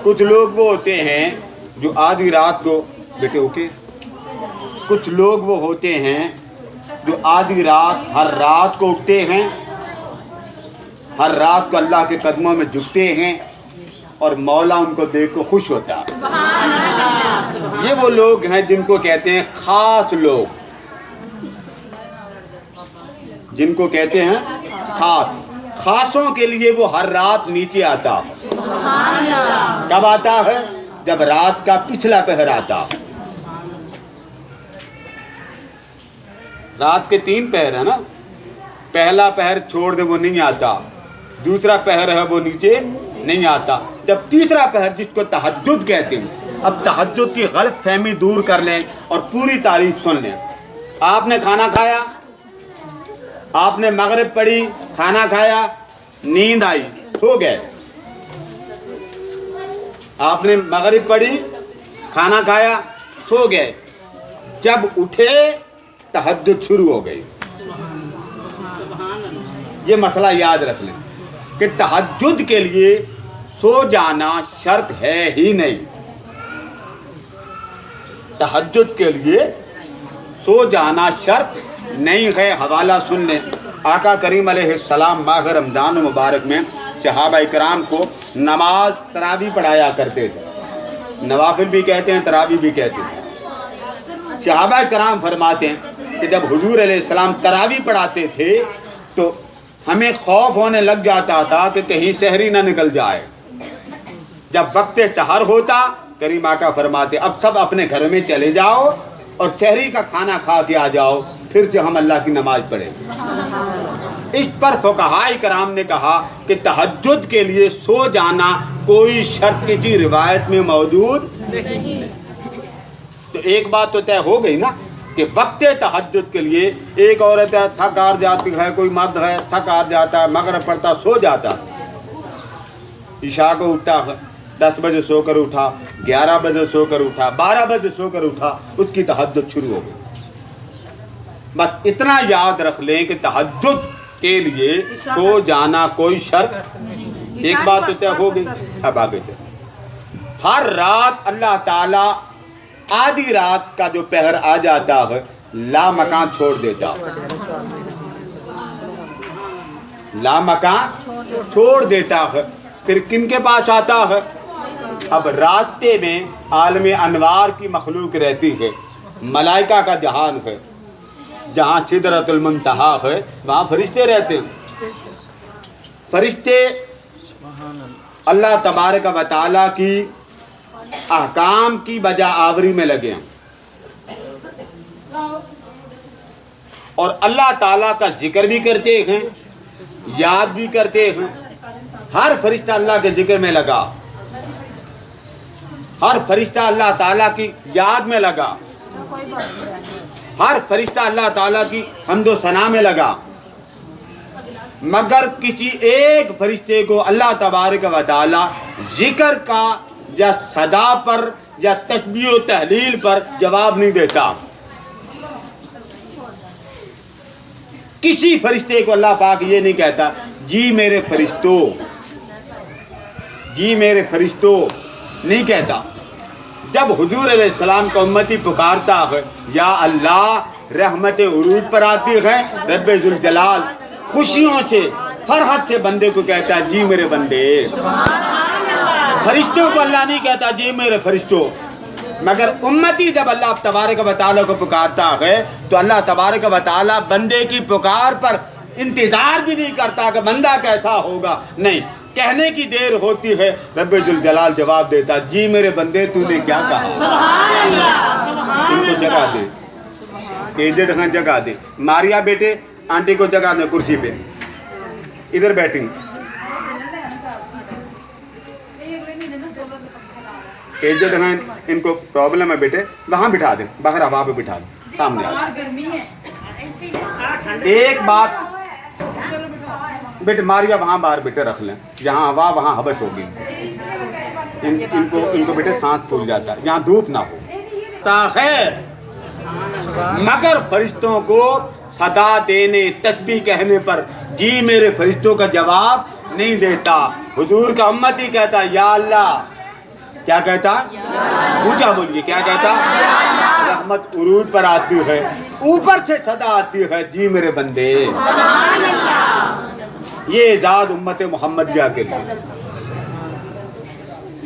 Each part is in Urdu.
کچھ لوگ وہ ہوتے ہیں جو آدھی رات کو بیٹے اوکے کچھ لوگ وہ ہوتے ہیں جو آدھی رات ہر رات کو اٹھتے ہیں، ہر رات کو اللہ کے قدموں میں جھکتے ہیں اور مولا ان کو دیکھ کو خوش ہوتا ہے۔ یہ وہ لوگ ہیں جن کو کہتے ہیں خاص لوگ، جن کو کہتے ہیں خاصوں کے لیے وہ ہر رات نیچے آتا ہے۔ کب آتا ہے؟ جب رات کا پچھلا پہر آتا۔ رات کے 3 پہر ہیں نا، پہلا پہر چھوڑ دے وہ نہیں آتا، دوسرا پہر ہے وہ نیچے نہیں آتا، جب تیسرا پہر جس کو تہجد کہتے ہیں۔ اب تہجد کی غلط فہمی دور کر لیں اور پوری تعریف سن لیں۔ آپ نے کھانا کھایا، آپ نے مغرب پڑھی، کھانا کھایا، نیند آئی، سو گئے۔ آپ نے مغرب پڑھی، کھانا کھایا، سو گئے، جب اٹھے تہجد شروع ہو گئی۔ یہ مسئلہ یاد رکھ لیں کہ تہجد کے لیے سو جانا شرط ہے ہی نہیں۔ تہجد کے لیے سو جانا شرط نہیں ہے۔ حوالہ سن لیں، آقا کریم علیہ السلام ماہ رمضان مبارک میں صحابہ کرام کو نماز تراویح پڑھایا کرتے تھے، نوافل بھی کہتے ہیں، تراویح بھی کہتے ہیں۔ صحابہ کرام فرماتے ہیں کہ جب حضور علیہ السلام تراویح پڑھاتے تھے تو ہمیں خوف ہونے لگ جاتا تھا کہ کہیں سحری نہ نکل جائے۔ جب وقت سحر ہوتا کریم آقا فرماتے اب سب اپنے گھر میں چلے جاؤ اور سحری کا کھانا کھا کے آ جاؤ، پھر سے ہم اللہ کی نماز پڑھیں۔ اس پر فقہاء کرام نے کہا کہ تہجد کے لیے سو جانا کوئی شرط کسی روایت میں موجود نہیں۔ تو ایک بات تو طے ہو گئی نا کہ وقت تہجد کے لیے ایک عورت ہے تھک ہار جاتی ہے، کوئی مرد ہے تھک ہار جاتا ہے، مغرب پڑتا سو جاتا، عشاء کو اٹھتا ہے 10 بجے سو کر اٹھا، 11 بجے سو کر اٹھا، 12 بجے سو کر اٹھا، اس کی تہجد شروع ہو گئی۔ بس اتنا یاد رکھ لیں کہ تہجد کے لیے سو جانا کوئی شرط۔ ایک بات تو طے ہو گئی، اب آگے چلیں۔ ہر رات اللہ تعالیٰ آدھی رات کا جو پہر آ جاتا ہے لا مکان چھوڑ دیتا ہے، لا مکان چھوڑ دیتا ہے، پھر کن کے پاس آتا ہے؟ اب راستے میں عالم انوار کی مخلوق رہتی ہے، ملائکہ کا جہان ہے، جہاں سدرۃ المنتہا ہے وہاں فرشتے رہتے ہیں۔ فرشتے اللہ تبارک و تعالیٰ کی احکام کی بجا آوری میں لگے ہیں اور اللہ تعالیٰ کا ذکر بھی کرتے ہیں، یاد بھی کرتے ہیں۔ ہر فرشتہ اللہ کے ذکر میں لگا، ہر فرشتہ اللہ تعالیٰ کی یاد میں لگا، ہر فرشتہ اللہ تعالیٰ کی حمد و ثنا میں لگا، مگر کسی ایک فرشتے کو اللہ تبارک و تعالیٰ ذکر کا یا صدا پر یا تسبیح و تحلیل پر جواب نہیں دیتا۔ کسی فرشتے کو اللہ پاک یہ نہیں کہتا جی میرے فرشتوں، جی میرے فرشتوں، نہیں کہتا۔ جب حضور علیہ السلام کا امتی پکارتا ہے یا اللہ، رحمت عروج پر آتی ہے، رب ذوالجلال خوشیوں سے فرحت سے بندے کو کہتا ہے جی میرے بندے۔ فرشتوں کو اللہ نہیں کہتا جی میرے فرشتوں، مگر امتی جب اللہ تبارک و تعالیٰ کو پکارتا ہے تو اللہ تبارک و تعالیٰ بندے کی پکار پر انتظار بھی نہیں کرتا کہ بندہ کیسا ہوگا، نہیں، کہنے کی دیر ہوتی ہے، رب ذوالجلال جواب دیتا جی میرے بندے تو نے کیا کہا۔ ان کو جگہ دے، ایجنٹ ہیں جگہ دے، ماریا بیٹے آنٹی کو جگہ دے کرسی پہ، ادھر بیٹھیں۔ ایجنٹ ہیں، ان کو پرابلم ہے بیٹے، وہاں بٹھا دیں، باہر ہوا پہ بٹھا دیں، سامنے آ ایک بات بیٹے ماریا وہاں باہر بیٹے رکھ لیں، جہاں ہوا وہاں حبش ہوگی، ان کو بیٹے سانس پھول جاتا ہے، یہاں دھوپ نہ ہو ہے، مگر فرشتوں کو صدا دینے تسبیح کہنے پر جی میرے فرشتوں کا جواب نہیں دیتا۔ حضور کا امتی کہتا یا اللہ کیا کہتا؟ اونچا بولیے، کیا کہتا؟ رحمت عروج پر آتی ہے، اوپر سے صدا آتی ہے، جی میرے بندے۔ یہ اعزاز امت محمدیہ کے لیے،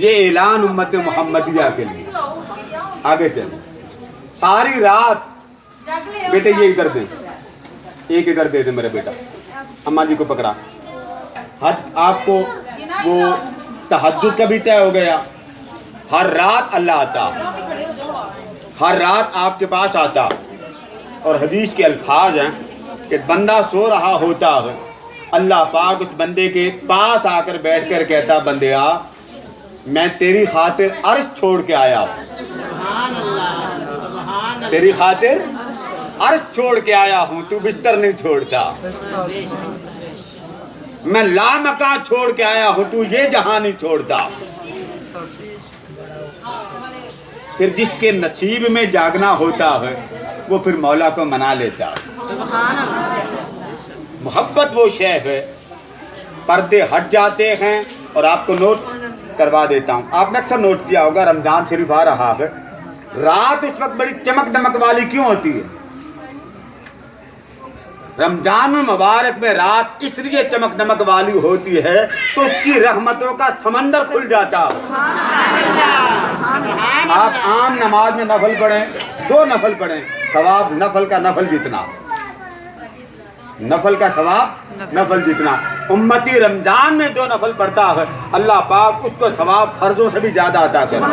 یہ اعلان امت محمدیہ کے لیے۔ آگے چلیں۔ ساری رات بیٹے یہ ادھر دے، ایک ادھر دے دے میرے بیٹا، اماں جی کو پکڑا۔ آپ کو وہ تہجد کا بھی طے ہو گیا، ہر رات اللہ آتا، ہر رات آپ کے پاس آتا، اور حدیث کے الفاظ ہیں کہ بندہ سو رہا ہوتا ہے، اللہ پاک اس بندے کے پاس آ کر بیٹھ کر کہتا، بندیا میں تیری خاطر عرش چھوڑ کے آیا ہوں، تیری خاطر عرش چھوڑ کے آیا ہوں، تو بستر نہیں چھوڑتا، میں لامکان چھوڑ کے آیا ہوں، تو یہ جہاں نہیں چھوڑتا۔ پھر جس کے نصیب میں جاگنا ہوتا ہے وہ پھر مولا کو منا لیتا ہے۔ محبت وہ شے ہے، پردے ہٹ جاتے ہیں، اور آپ کو نوٹ کروا دیتا ہوں، آپ نے اکثر نوٹ کیا ہوگا، رمضان شریف آ رہا ہے، رات اس وقت بڑی چمک دمک والی کیوں ہوتی ہے؟ رمضان مبارک میں رات اس لیے چمک دمک والی ہوتی ہے تو اس کی رحمتوں کا سمندر کھل جاتا ہے۔ آپ عام نماز میں نفل پڑھیں، 2 نفل پڑھیں، ثواب نفل کا نفل جتنا، نفل کا ثواب نفل جتنا۔ امتی رمضان میں 2 نفل پڑھتا ہے، اللہ پاک اس کو ثواب فرضوں سے بھی زیادہ عطا کرتا ہے۔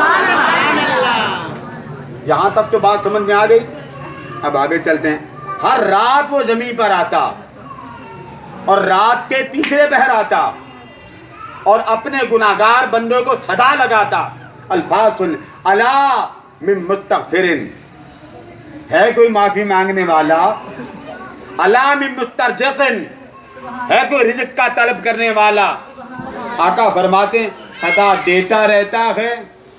یہاں تک تو بات سمجھ میں آ گئی؟ اب آگے چلتے ہیں۔ ہر رات وہ زمین پر آتا اور رات کے تیسرے پہر آتا اور اپنے گناہگار بندوں کو صدا لگاتا۔ الفاظ سن، الا من مستغفرن، ہے کوئی معافی مانگنے والا؟ الا من مسترزقن، ہے کوئی رزق کا طلب کرنے والا؟ آقا فرماتے ہیں صدا دیتا رہتا ہے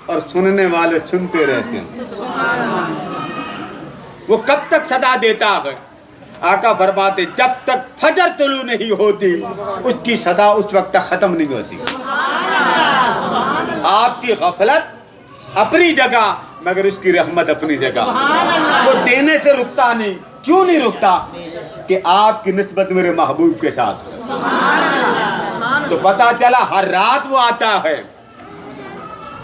اور سننے والے سنتے رہتے ہیں۔ وہ کب تک صدا دیتا ہے؟ آقا فرماتے جب تک فجر طلوع نہیں ہوتی اس کی صدا اس وقت تک ختم نہیں ہوتی۔ آپ کی غفلت اپنی جگہ مگر اس کی رحمت اپنی جگہ، وہ دینے سے رکتا نہیں۔ کیوں نہیں رکتا؟ کہ آپ کی نسبت میرے محبوب کے ساتھ، تو پتا چلا ہر رات وہ آتا ہے۔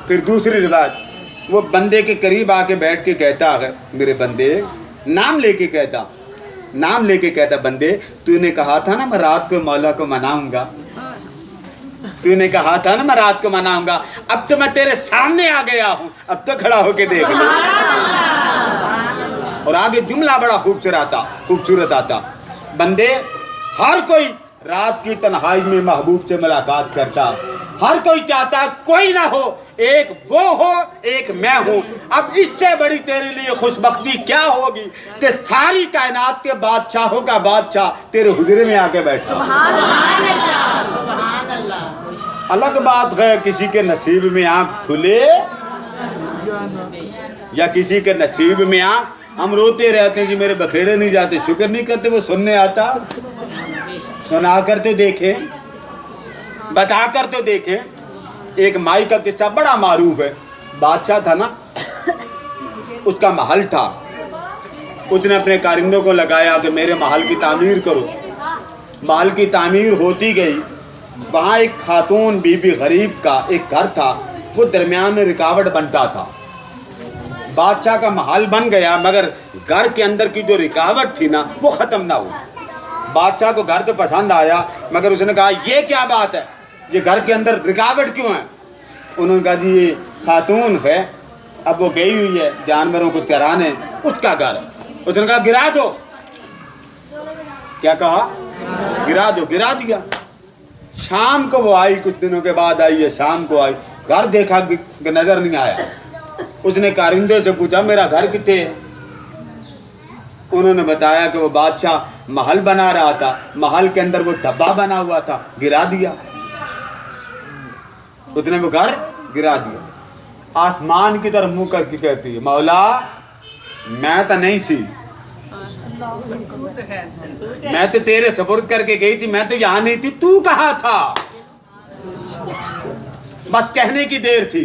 پھر دوسری روایت، وہ بندے کے قریب آ کے بیٹھ کے کہتا ہے، میرے بندے، نام لے کے کہتا، نام لے کے کہتا، بندے تو نے کہا تھا نا میں رات کو مولا کو مناؤں گا، تو نے کہا تھا نا میں رات کو مناؤں گا، اب تو میں تیرے سامنے آ گیا ہوں، اب تو کھڑا ہو کے دیکھ لے۔ اور آگے جملہ بڑا خوبصورت آتا، بندے ہر کوئی رات کی تنہائی میں محبوب سے ملاقات کرتا، ہر کوئی چاہتا کوئی نہ ہو، ایک وہ ہو ایک میں ہوں۔ اب اس سے بڑی تیرے لیے خوش بختی کیا ہوگی کہ ساری کائنات کے بادشاہوں کا بادشاہ تیرے حجرے میں آ کے بیٹھتا۔ الگ بات ہے کسی کے نصیب میں آنکھ کھلے یا کسی کے نصیب میں آنکھ، ہم روتے رہتے ہیں جی میرے بکھیرے نہیں جاتے، شکر نہیں کرتے وہ سننے آتا۔ سنا کر تو دیکھیں، بتا کر تو دیکھیں۔ ایک مائی کا قصہ بڑا معروف ہے، بادشاہ تھا نا، اس کا محل تھا، اس نے اپنے کارندوں کو لگایا کہ میرے محل کی تعمیر کرو۔ محل کی تعمیر ہوتی گئی، وہاں ایک خاتون بی بی غریب کا ایک گھر تھا، وہ درمیان میں رکاوٹ بنتا تھا۔ بادشاہ کا محل بن گیا مگر گھر کے اندر کی جو رکاوٹ تھی نا وہ ختم نہ ہوئی۔ بادشاہ کو گھر تو پسند آیا مگر اس نے کہا یہ کیا بات ہے، یہ گھر کے اندر رکاوٹ کیوں ہے؟ انہوں نے کہا جی یہ خاتون ہے، اب وہ گئی ہوئی ہے جانوروں کو چرانے، اس کا گھر ہے۔ اس نے کہا گرا دو۔ کیا کہا؟ گرا دو۔ گرا دیا۔ شام کو وہ آئی، کچھ دنوں کے بعد آئی ہے، شام کو آئی، گھر دیکھا کہ نظر نہیں آیا۔ اس نے کارندے سے پوچھا میرا گھر کتے ہے؟ انہوں نے بتایا کہ وہ بادشاہ محل بنا رہا تھا، محل کے اندر وہ ڈبہ بنا ہوا تھا، گرا دیا۔ اس نے وہ گھر گرا دیا۔ آسمان کی طرف منہ کر کے کہتی ہے مولا میں تو نہیں سی، میں تو تیرے سپرد کر کے گئی تھی، میں تو یہاں نہیں تھی، تو کہاں تھا؟ بس کہنے کی دیر تھی۔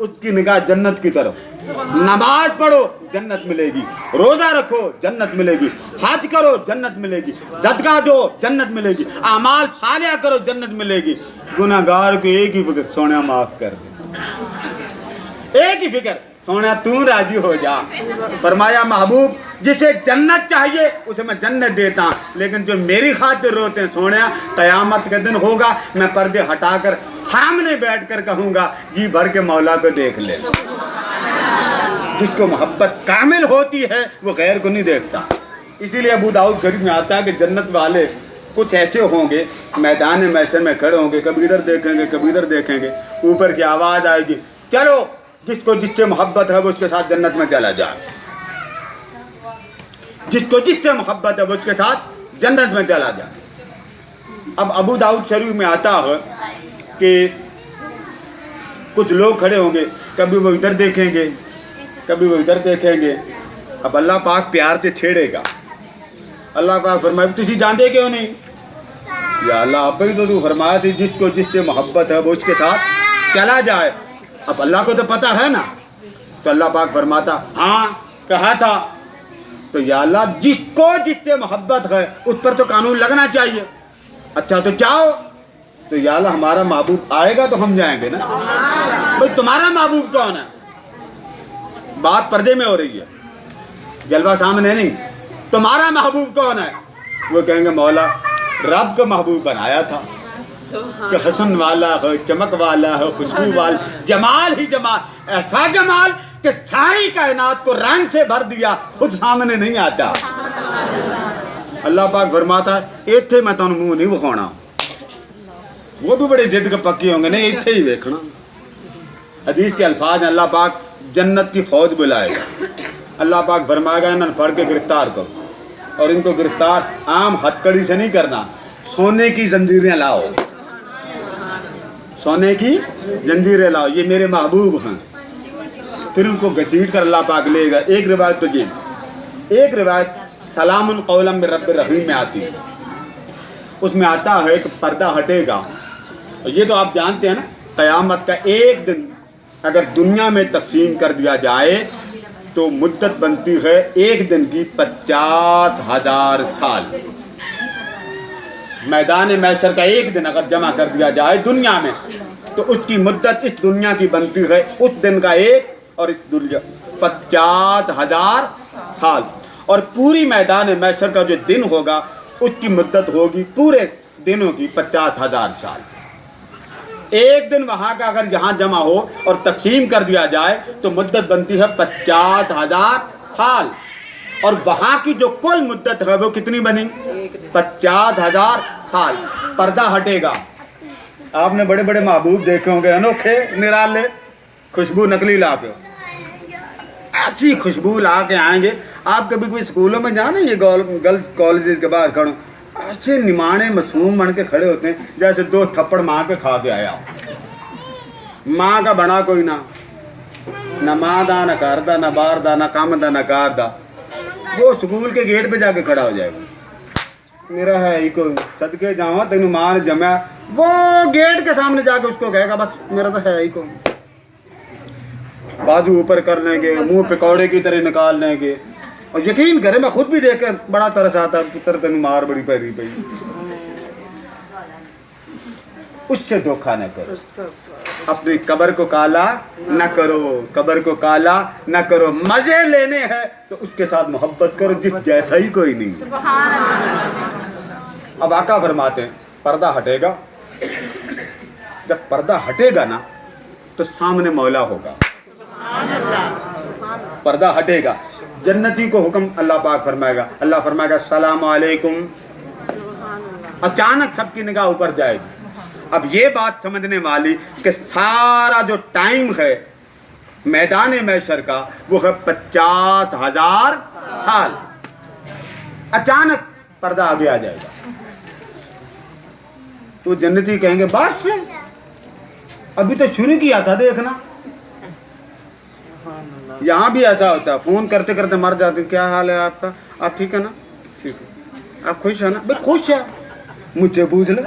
اس کی نگاہ جنت کی طرف. نماز پڑھو جنت ملے گی, روزہ رکھو جنت ملے گی, حج کرو جنت ملے گی, صدقہ دو جنت ملے گی, اعمال صالحہ کرو جنت ملے گی. گناہگار کو ایک ہی فکر, سونا معاف کر دے, ایک ہی فکر, سونا تو راضی ہو جا. فرمایا محبوب جسے جنت چاہیے اسے میں جنت دیتا ہوں, لیکن جو میری خاطر روتے ہیں سونا قیامت کا دن ہوگا میں پردے ہٹا کر سامنے بیٹھ کر کہوں گا جی بھر کے مولا کو دیکھ لے. جس کو محبت کامل ہوتی ہے وہ غیر کو نہیں دیکھتا. اسی لیے ابو داؤد شریف میں آتا ہے کہ جنت والے کچھ ایسے ہوں گے میدان محشر میں کھڑے ہوں گے, کبھی ادھر دیکھیں گے کبھی ادھر دیکھیں گے, اوپر سے آواز آئے گی چلو جس کو جس سے محبت ہے وہ اس کے ساتھ جنت میں چلا جائے, جس کو جس سے محبت ہے وہ اس کے ساتھ جنت میں چلا جائے. اب ابو داؤد شریف میں آتا ہے کہ کچھ لوگ کھڑے ہوں گے, کبھی وہ ادھر دیکھیں گے کبھی وہ ادھر دیکھیں گے. اب اللہ پاک پیار سے چھیڑے گا. اللہ پاک فرمائے تسی جانتے کیوں نہیں, یا اللہ آپ ہی تو فرمایا تھی جس کو جس سے محبت ہے وہ اس کے ساتھ چلا جائے. اب اللہ کو تو پتہ ہے نا, تو اللہ پاک فرماتا ہاں کہا تھا. تو یا اللہ جس کو جس سے محبت ہے اس پر تو قانون لگنا چاہیے. اچھا تو چاہو, تو یا اللہ ہمارا محبوب آئے گا تو ہم جائیں گے نا. بھائی تمہارا محبوب کون ہے, بات پردے میں ہو رہی ہے, جلوہ سامنے نہیں. تمہارا محبوب کون ہے, وہ کہیں گے مولا رب کا محبوب بنایا تھا کہ حسن والا ہے, چمک والا ہے, خوشبو والا, جمال ہی جمال, ایسا جمال کہ ساری کائنات کو رنگ سے بھر دیا, خود سامنے نہیں آتا. اللہ پاک فرماتا ہے ایتھے میں تانوں منہ نہیں وکھاؤنا. وہ بھی بڑے ضد کے پکی ہوں گے, نہیں ایتھے ہی دیکھنا. حدیث کے الفاظ ہیں اللہ پاک جنت کی فوج بلائے گا. اللہ پاک فرمائے گا انہوں پھڑ کے گرفتار کرو, اور ان کو گرفتار عام ہتکڑی سے نہیں کرنا, سونے کی زنجیریں لاؤ, سونے کی زنجیریں لاؤ, یہ میرے محبوب ہیں. پھر ان کو گھسیٹ کر اللہ پاک لے گا. ایک روایت تو جی, ایک روایت سلام قولا من رب الرحیم میں آتی ہے, اس میں آتا ہے کہ پردہ ہٹے گا. یہ تو آپ جانتے ہیں نا, قیامت کا ایک دن اگر دنیا میں تقسیم کر دیا جائے تو مدت بنتی ہے ایک دن کی 50,000 سال. میدان محشر کا ایک دن اگر جمع کر دیا جائے دنیا میں تو اس کی مدت اس دنیا کی بنتی ہے اس دن کا ایک, اور اس دنیا 50,000 سال. اور پوری میدان محشر کا جو دن ہوگا اس کی مدت ہوگی پورے دنوں کی 50,000 سال. ایک دن وہاں کا اگر یہاں جمع ہو اور تقسیم کر دیا جائے تو مدت بنتی ہے 50,000 سال. اور وہاں کی جو کل مدت ہے وہ کتنی بنی, 50,000 سال. پردہ ہٹے گا. آپ نے بڑے بڑے محبوب دیکھے ہوں گے, انوکھے نرالے, خوشبو نکلی لا کے, ایسی خوشبو لا کے آئیں گے. آپ کبھی کوئی اسکولوں میں جانا, یہ گرلز کالجز کے باہر کھڑوں, ایسے نمانے معصوم بن کے کھڑے ہوتے ہیں جیسے 2 تھپڑ ماں کے کھا کے آیا. ماں کا بنا کوئی نہ ماں دا نہ کار دا نہ بار دا نہ کام دا نہ کار دا. وہ اسکول کے گیٹ پہ جا کے کھڑا ہو جائے گا, میرا ہے ہی کوئی, صدقے جاؤں تینوں ماں نے جمع. وہ گیٹ کے سامنے جا کے اس کو کہے گا بس میرا تو ہے ہی کوئی. بازو اوپر کر لیں گے, منہ پکوڑے کی طرح نکال لیں گے. اور یقین کرے میں خود بھی دیکھ کر بڑا ترس آتا, پتر تینوں مار بڑی پیری پئی. اس سے دھوکہ نہ کرو, اپنی قبر کو کالا نہ کرو, قبر کو کالا نہ کرو. مزے لینے ہیں تو اس کے ساتھ محبت کرو جس جیسا ہی کوئی نہیں. اب آقا فرماتے ہیں پردہ ہٹے گا. جب پردہ ہٹے گا نا تو سامنے مولا ہوگا. پردہ ہٹے گا, جنتی کو حکم اللہ پاک فرمائے گا. اللہ فرمائے گا السلام علیکم. اچانک سب کی نگاہ اوپر جائے گی. اب یہ بات سمجھنے والی کہ سارا جو ٹائم ہے میدان محشر کا وہ ہے 50,000 سال. اچانک پردہ آگے آ جائے گا تو جنتی کہیں گے بس ابھی تو شروع کیا تھا دیکھنا. یہاں بھی ایسا ہوتا ہے, فون کرتے کرتے مر جاتے, کیا حال ہے آپ کا, آپ ٹھیک ہے نا, ٹھیک ہے, آپ خوش ہیں نا, بھائی خوش ہے, مجھ سے پوچھ لے,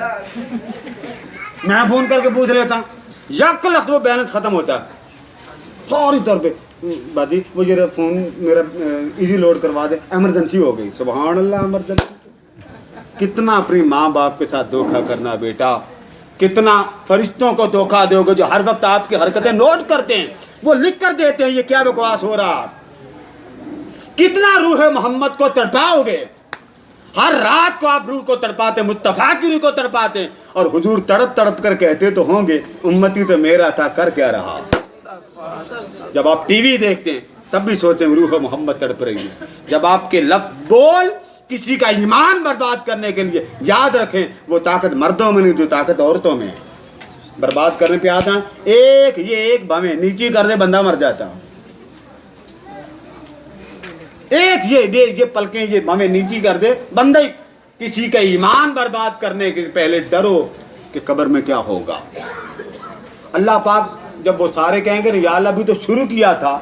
میں فون کر کے پوچھ لیتا ہوں, یک لفظ وہ بیلنس ختم ہوتا ہے. فوری طور پہ بادی وہ ذرا فون میرا ایزی لوڈ کروا دے, ایمرجنسی ہو گئی. سبحان اللہ, ایمرجنسی. کتنا اپنی ماں باپ کے ساتھ دھوکہ کرنا بیٹا, کتنا فرشتوں کو دھوکہ دو گے جو ہر وقت آپ کی حرکتیں نوٹ کرتے ہیں, وہ لکھ کر دیتے ہیں یہ کیا بکواس ہو رہا. کتنا روح محمد کو تڑپاؤ گے, ہر رات کو آپ روح کو تڑپاتے, مصطفیٰ کی روح کو تڑپاتے, اور حضور تڑپ تڑپ کر کہتے تو ہوں گے امتی تو میرا تھا کر کیا رہا. جب آپ ٹی وی دیکھتے ہیں تب بھی سوچتے ہیں روح محمد تڑپ رہی ہے. جب آپ کے لفظ بول کسی کا ایمان برباد کرنے کے لیے, یاد رکھیں وہ طاقت مردوں میں نہیں جو طاقت عورتوں میں ہے. برباد کرنے پہ آتا ایک بھویں نیچی کر دے بندہ مر جاتا. ایک یہ پلکیں یہ بھویں نیچی کر دے بندہ. کسی کا ایمان برباد کرنے کے پہلے ڈرو کہ قبر میں کیا ہوگا. اللہ پاک جب وہ سارے کہیں گے یا اللہ ابھی تو شروع کیا تھا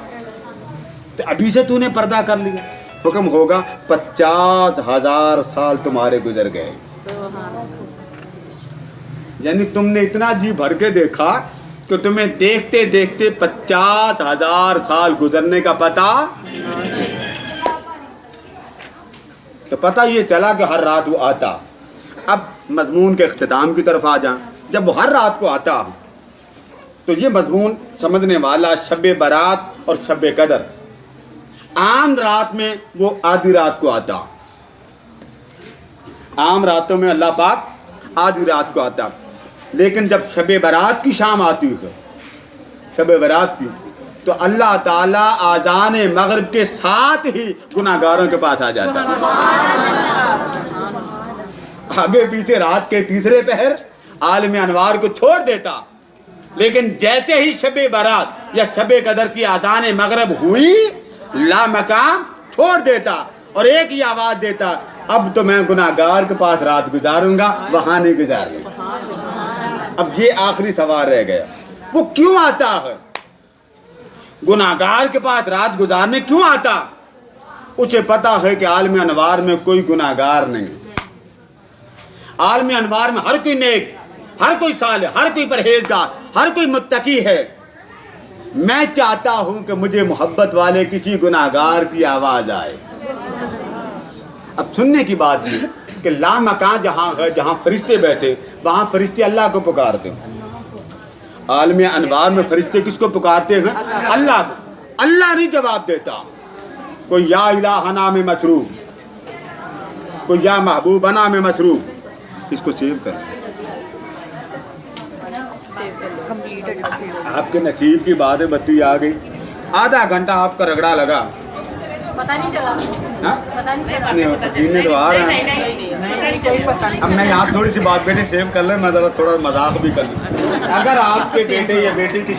تو ابھی سے تو نے پردہ کر لیا, حکم ہوگا 50,000 سال تمہارے گزر گئے. یعنی تم نے اتنا جی بھر کے دیکھا کہ تمہیں دیکھتے دیکھتے 50,000 سال گزرنے کا پتہ. تو پتہ یہ چلا کہ ہر رات وہ آتا. اب مضمون کے اختتام کی طرف آ جائیں. جب وہ ہر رات کو آتا تو یہ مضمون سمجھنے والا شب برات اور شب قدر. عام رات میں وہ آدھی رات کو آتا, عام راتوں میں اللہ پاک آدھی رات کو آتا. لیکن جب شب برات کی شام آتی ہے, شب برات کی, تو اللہ تعالیٰ آذان مغرب کے ساتھ ہی گناہ گاروں کے پاس آ جاتا. آگے پیچھے رات کے تیسرے پہر عالم انوار کو چھوڑ دیتا, لیکن جیسے ہی شب برات یا شب قدر کی آذان مغرب ہوئی لا مقام چھوڑ دیتا اور ایک ہی آواز دیتا, اب تو میں گناہ گار کے پاس رات گزاروں گا, وہاں نہیں گزاروں. اب یہ آخری سوال رہ گیا, وہ کیوں آتا ہے گناہ گار کے پاس رات گزارنے کیوں آتا؟ اسے پتا ہے کہ عالم انوار میں کوئی گناہ گار نہیں. عالم انوار میں ہر کوئی نیک, ہر کوئی صالح, ہر کوئی پرہیزگار, ہر کوئی متقی ہے. میں چاہتا ہوں کہ مجھے محبت والے کسی گناہ گار کی آواز آئے. اب سننے کی بات یہ کہ لامکان جہاں ہے, جہاں فرشتے بیٹھے وہاں فرشتے اللہ کو پکارتے ہیں. عالم انوار میں فرشتے کس کو پکارتے ہیں؟ اللہ کو. اللہ نہیں جواب دیتا. کوئی یا الہنا میں مصروف, کوئی یا محبوبنا میں مصروف. اس کو سیو کر, آپ کے نصیب کی بات ہے. بتی آ گئی, آدھا گھنٹہ آپ کا رگڑا لگا, پتہ نہیں چلا. نہیں پسینے تو آ رہے ہیں. اب میں یہاں تھوڑی سی بات بیٹے سیو کر لیں, میں ذرا تھوڑا مذاق بھی کر لوں. اگر آپ کے بیٹے یا بیٹی کی